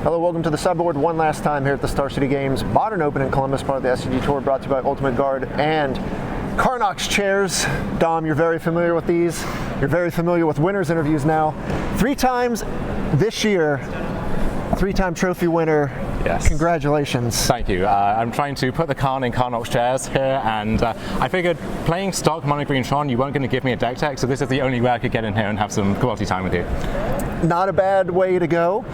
Hello, welcome to the sideboard one last time here at the Star City Games Modern Open in Columbus, part of the SCG Tour, brought to you by Ultimate Guard and Carnox chairs. Dom, you're very familiar with these. You're very familiar with winners interviews now. 3 times this year, 3-time trophy winner. Yes. Congratulations. Thank you. I'm trying to put the Karn in Carnox chairs here, and I figured playing stock Mono Green Tron, you weren't going to give me a deck tech, so this is the only way I could get in here and have some quality time with you. Not a bad way to go.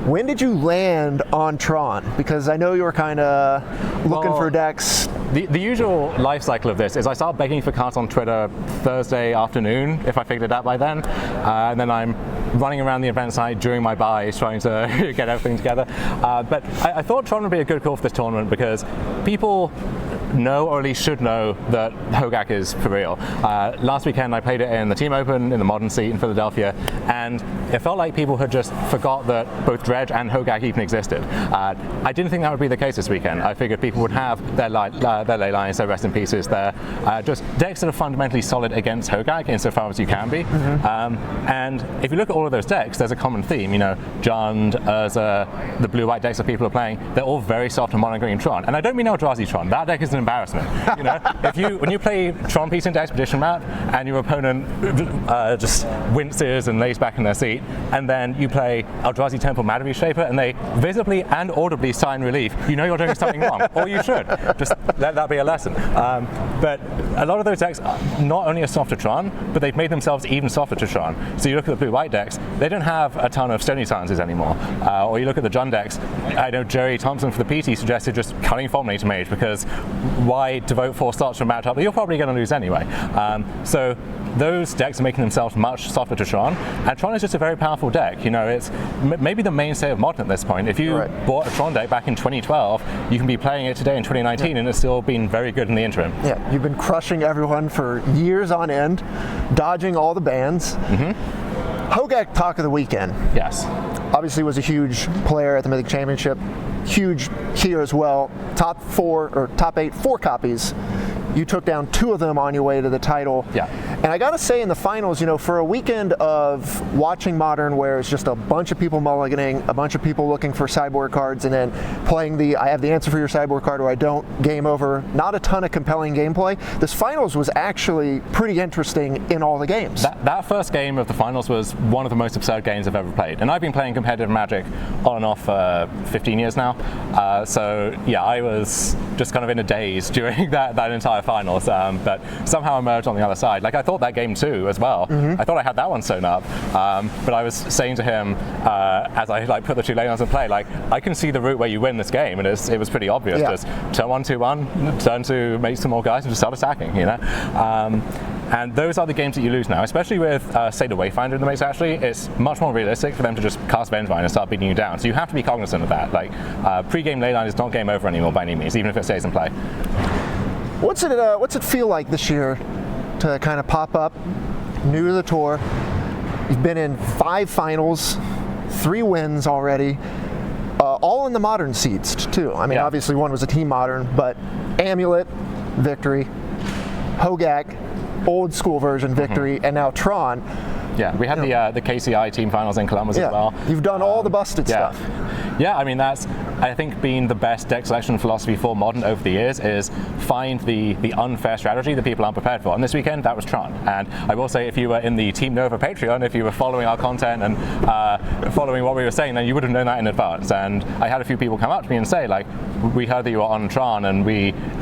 When did you land on Tron? Because I know you were kind of looking for decks. The usual life cycle of this is I start begging for cards on Twitter Thursday afternoon, if I figured it out by then, and then I'm running around the event site during my buys trying to get everything together. But I thought Tron would be a good call for this tournament because people know, or at least should know, that Hogak is for real. Last weekend I played it in the Team Open in the Modern seat in Philadelphia, and it felt like people had just forgot that both Dredge and Hogak even existed. I didn't think that would be the case this weekend. I figured people would have their ley lines, their rest in pieces, their just decks that are fundamentally solid against Hogak insofar as you can be. And if you look at all of those decks, there's a common theme. You know, Jund, Urza, the blue-white decks that people are playing, they're all very soft on Mono Green Tron. And I don't mean Eldrazi Tron. That deck is an embarrassment. You know, when you play Tron Piece into Expedition Map and your opponent just winces and lays back in their seat, and then you play Eldrazi Temple Madhavi Shaper and they visibly and audibly sign relief, you know you're doing something wrong, or you should. Just let that be a lesson. But a lot of those decks not only are soft to Tron, but they've made themselves even softer to Tron. So you look at the blue-white decks, they don't have a ton of Stony Silences anymore. Or you look at the Jund decks, I know Jerry Thompson for the PT suggested just cutting Fulminator Mage because why devote 4 slots to a matchup that you're probably going to lose anyway. So those decks are making themselves much softer to Tron, and Tron is just a very powerful deck. You know, it's maybe the mainstay of Modern at this point. If you bought a Tron deck back in 2012, you can be playing it today in 2019 and it's still been very good in the interim. Yeah, you've been crushing everyone for years on end, dodging all the bans. Hogak talk of the weekend. Yes. Obviously was a huge player at the Mythic Championship, huge here as well. Top 4 or top 8, 4 copies. You took down 2 of them on your way to the title. Yeah. And I gotta say, in the finals, you know, for a weekend of watching Modern where it's just a bunch of people mulliganing, a bunch of people looking for sideboard cards, and then playing the I have the answer for your sideboard card or I don't, game over, not a ton of compelling gameplay. This finals was actually pretty interesting in all the games. That first game of the finals was one of the most absurd games I've ever played. And I've been playing competitive Magic on and off for 15 years now. So yeah, I was just kind of in a daze during that entire finals, but somehow emerged on the other side. Like, I thought that game too as well. I thought I had that one sewn up, but I was saying to him as I put the 2 lane in play, like, I can see the route where you win this game, and it was pretty obvious. Just turn 1, 2-1, turn 2, make some more guys, and just start attacking. You know. And those are the games that you lose now, especially with, say, the Wayfinder in the mix. Actually, it's much more realistic for them to just cast Vengevine and start beating you down. So you have to be cognizant of that. Like, pre-game leyline is not game over anymore by any means, even if it stays in play. What's it feel like this year to kind of pop up, new to the tour? You've been in 5 finals, 3 wins already, all in the Modern seats too. I mean, obviously one was a Team Modern, but Amulet, victory, Hogak, old school version victory, and now Tron. Yeah, we had the KCI team finals in Columbus as well. You've done all the busted stuff. Yeah, I mean, that's, I think, been the best deck selection philosophy for Modern over the years, is find the unfair strategy that people aren't prepared for. And this weekend, that was Tron. And I will say, if you were in the Team Nova Patreon, if you were following our content and following what we were saying, then you would have known that in advance. And I had a few people come up to me and say, like, we heard that you were on Tron, and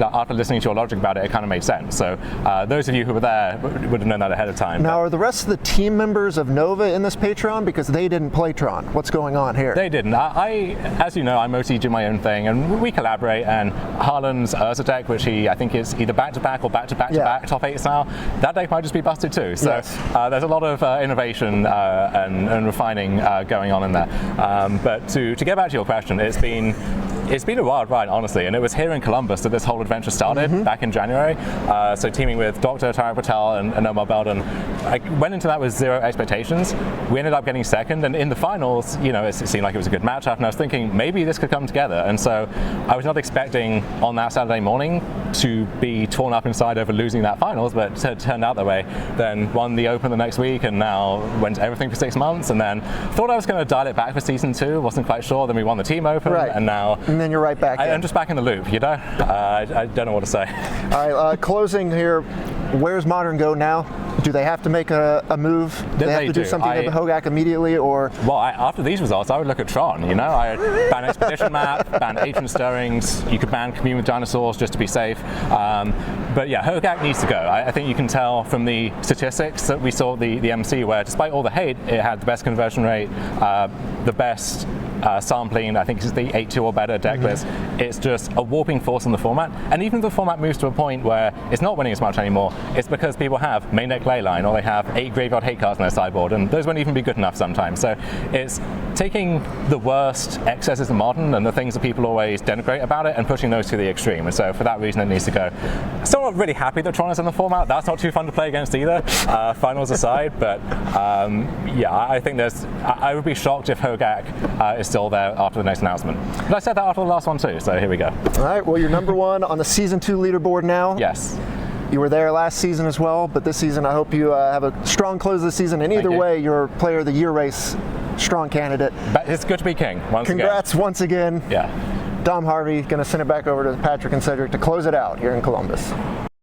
after listening to your logic about it kind of made sense. So those of you who were there would have known that ahead of time. Now, are the rest of the team members of Nova in this Patreon? Because they didn't play Tron. What's going on here? They didn't. As you know, I mostly do my own thing, and we collaborate. And Harlan's Urza deck, which I think is either back-to-back or back-to-back-to-back top 8 style, that deck might just be busted too. So there's a lot of innovation and refining going on in there. But to get back to your question, it's been a wild ride, honestly, and it was here in Columbus that this whole adventure started back in January. So teaming with Dr. Tarak Patel and Omar Belden, I went into that with zero expectations. We ended up getting second, and in the finals, it seemed like it was a good matchup, and I was thinking maybe this could come together. And so I was not expecting on that Saturday morning to be torn up inside over losing that finals, but it turned out that way. Then won the Open the next week, and now went to everything for 6 months, and then thought I was going to dial it back for season 2. Wasn't quite sure. Then we won the team Open, and now. And then you're right back. I'm just back in the loop. I don't know what to say. All right, closing here. Where's Modern go now? Do they have to make a move? Do they have to do something to Hogak immediately, or? Well, after these results, I would look at Tron. I ban Expedition Map, ban Ancient Stirrings. You could ban Commune with Dinosaurs just to be safe. But yeah, Hogak needs to go. I think you can tell from the statistics that we saw the MC, where despite all the hate, it had the best conversion rate, the best sampling. I think it's the 8-2 or better deck list. It's just a warping force in the format. And even if the format moves to a point where it's not winning as much anymore, it's because people have main deck Leyline, or they have 8 graveyard hate cards on their sideboard, and those won't even be good enough sometimes. So it's taking the worst excesses of Modern and the things that people always denigrate about it and pushing those to the extreme. And so for that reason, it needs to go. Still not really happy that Tron is in the format. That's not too fun to play against either, finals aside. But yeah, I think I would be shocked if Hogak is still there after the next announcement. But I said that after the last one too, so here we go. All right, well, you're number 1 on the season 2 leaderboard now. Yes. You were there last season as well, but this season I hope you have a strong close of the season. And either way, you're Player of the Year race, strong candidate. But it's good to be king once again. Congrats once again. Yeah. Dom, Harvey, going to send it back over to Patrick and Cedric to close it out here in Columbus.